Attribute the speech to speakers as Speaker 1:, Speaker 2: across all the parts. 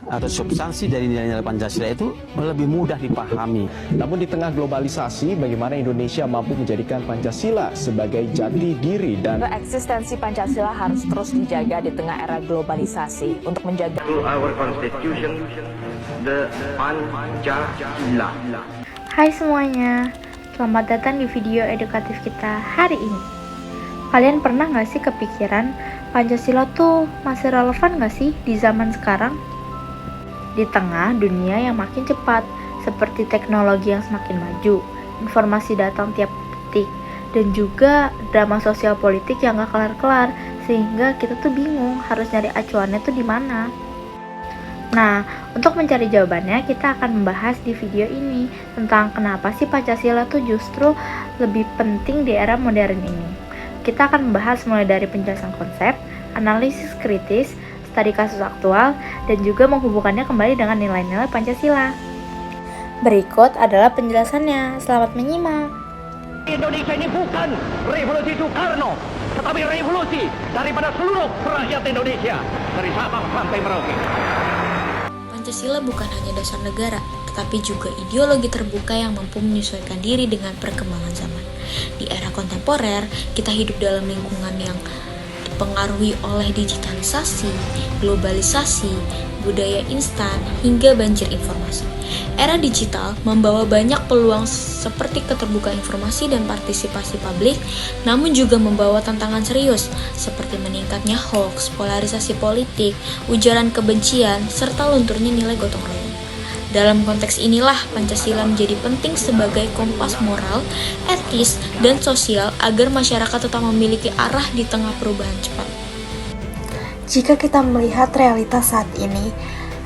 Speaker 1: atau substansi dari nilai-nilai Pancasila itu lebih mudah dipahami.
Speaker 2: Namun di tengah globalisasi, bagaimana Indonesia mampu menjadikan Pancasila sebagai jati diri dan
Speaker 3: eksistensi Pancasila harus terus dijaga di tengah era globalisasi untuk menjaga
Speaker 4: our constitution, the Pancasila.
Speaker 5: Hai semuanya, selamat datang di video edukatif kita hari ini. Kalian pernah gak sih kepikiran Pancasila tuh masih relevan gak sih di zaman sekarang? Di tengah dunia yang makin cepat, seperti teknologi yang semakin maju, informasi datang tiap detik, dan juga drama sosial politik yang gak kelar-kelar, sehingga kita tuh bingung harus nyari acuannya tuh di mana. Nah, untuk mencari jawabannya, kita akan membahas di video ini tentang kenapa sih Pancasila tuh justru lebih penting di era modern ini. Kita akan membahas mulai dari penjelasan konsep, analisis kritis, studi kasus aktual, dan juga menghubungkannya kembali dengan nilai-nilai Pancasila. Berikut adalah penjelasannya. Selamat menyimak.
Speaker 4: Indonesia ini bukan revolusi Soekarno, tetapi revolusi daripada seluruh rakyat Indonesia, dari Sabang sampai Merauke.
Speaker 6: Pancasila bukan hanya dasar negara, tetapi juga ideologi terbuka yang mampu menyesuaikan diri dengan perkembangan zaman. Di era kontemporer, kita hidup dalam lingkungan yang dipengaruhi oleh digitalisasi, globalisasi, budaya instan, hingga banjir informasi. Era digital membawa banyak peluang seperti keterbukaan informasi dan partisipasi publik, namun juga membawa tantangan serius seperti meningkatnya hoax, polarisasi politik, ujaran kebencian, serta lunturnya nilai gotong royong. Dalam konteks inilah Pancasila menjadi penting sebagai kompas moral, etis, dan sosial agar masyarakat tetap memiliki arah di tengah perubahan cepat.
Speaker 5: Jika kita melihat realitas saat ini,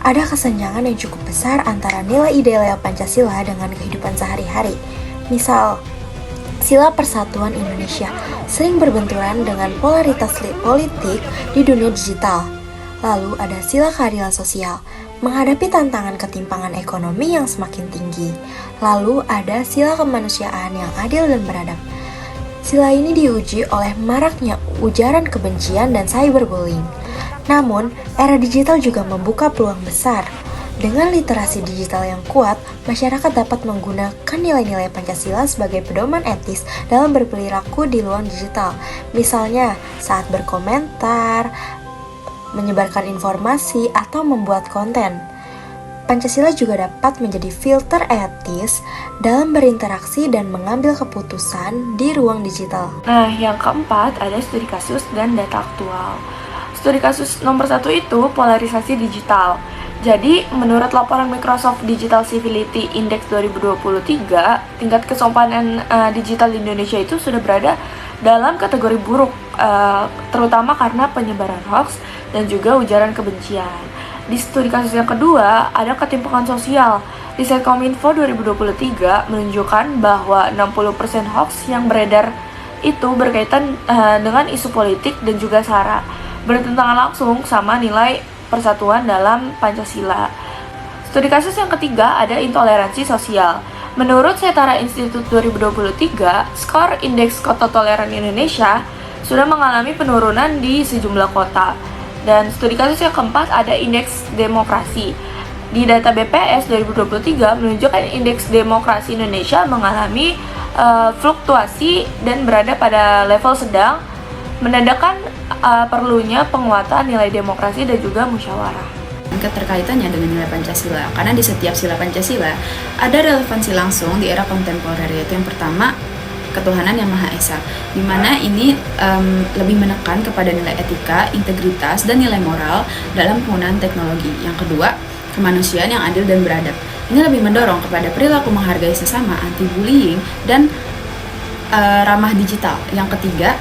Speaker 5: ada kesenjangan yang cukup besar antara nilai ideal Pancasila dengan kehidupan sehari-hari. Misal, sila persatuan Indonesia sering berbenturan dengan polaritas politik di dunia digital. Lalu ada sila keadilan sosial, menghadapi tantangan ketimpangan ekonomi yang semakin tinggi. Lalu ada sila kemanusiaan yang adil dan beradab. Sila ini diuji oleh maraknya ujaran kebencian dan cyberbullying. Namun, era digital juga membuka peluang besar. Dengan literasi digital yang kuat, masyarakat dapat menggunakan nilai-nilai Pancasila sebagai pedoman etis dalam berperilaku di ruang digital. Misalnya, saat berkomentar, menyebarkan informasi, atau membuat konten. Pancasila juga dapat menjadi filter etis dalam berinteraksi dan mengambil keputusan di ruang digital.
Speaker 7: Nah, yang keempat ada studi kasus dan data aktual. Studi kasus nomor 1 itu polarisasi digital. Jadi, menurut laporan Microsoft Digital Civility Index 2023, tingkat kesopanan digital di Indonesia itu sudah berada dalam kategori buruk, terutama karena penyebaran hoax dan juga ujaran kebencian. Di studi kasus yang kedua, ada ketimpangan sosial. Riset Kominfo 2023 menunjukkan bahwa 60% hoax yang beredar itu berkaitan dengan isu politik dan juga SARA, bertentangan langsung sama nilai persatuan dalam Pancasila. Studi kasus yang ketiga ada intoleransi sosial. Menurut Setara Institute 2023, skor indeks kota toleran Indonesia sudah mengalami penurunan di sejumlah kota. Dan studi kasus yang keempat ada indeks demokrasi. Di data BPS 2023 menunjukkan indeks demokrasi Indonesia mengalami fluktuasi dan berada pada level sedang, menandakan perlunya penguatan nilai demokrasi dan juga musyawarah.
Speaker 8: Keterkaitannya dengan nilai Pancasila, karena di setiap sila Pancasila ada relevansi langsung di era kontemporer, yaitu yang pertama ketuhanan yang Maha Esa, di mana ini lebih menekan kepada nilai etika, integritas, dan nilai moral dalam penggunaan teknologi. Yang kedua, kemanusiaan yang adil dan beradab. Ini lebih mendorong kepada perilaku menghargai sesama, anti-bullying, dan ramah digital. Yang ketiga,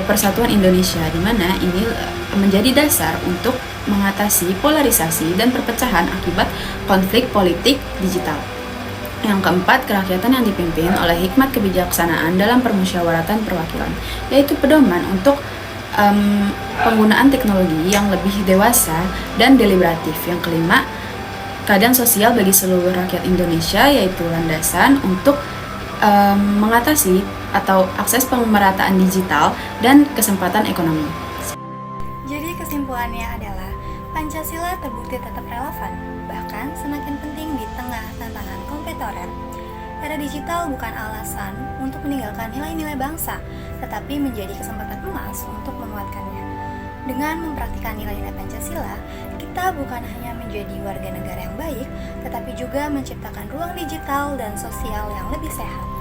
Speaker 8: persatuan Indonesia, di mana ini menjadi dasar untuk mengatasi polarisasi dan perpecahan akibat konflik politik digital. Yang keempat, kerakyatan yang dipimpin oleh hikmat kebijaksanaan dalam permusyawaratan perwakilan, yaitu pedoman untuk penggunaan teknologi yang lebih dewasa dan deliberatif. Yang kelima, keadaan sosial bagi seluruh rakyat Indonesia, yaitu landasan untuk mengatasi atau akses pemerataan digital dan kesempatan ekonomi.
Speaker 9: Jadi kesimpulannya adalah
Speaker 5: Pancasila terbukti tetap relevan, bahkan semakin penting di tengah tantangan kontemporer. Era digital bukan alasan untuk meninggalkan nilai-nilai bangsa, tetapi menjadi kesempatan emas untuk menguatkannya. Dengan mempraktikkan nilai-nilai Pancasila, kita bukan hanya menjadi warga negara yang baik, tetapi juga menciptakan ruang digital dan sosial yang lebih sehat.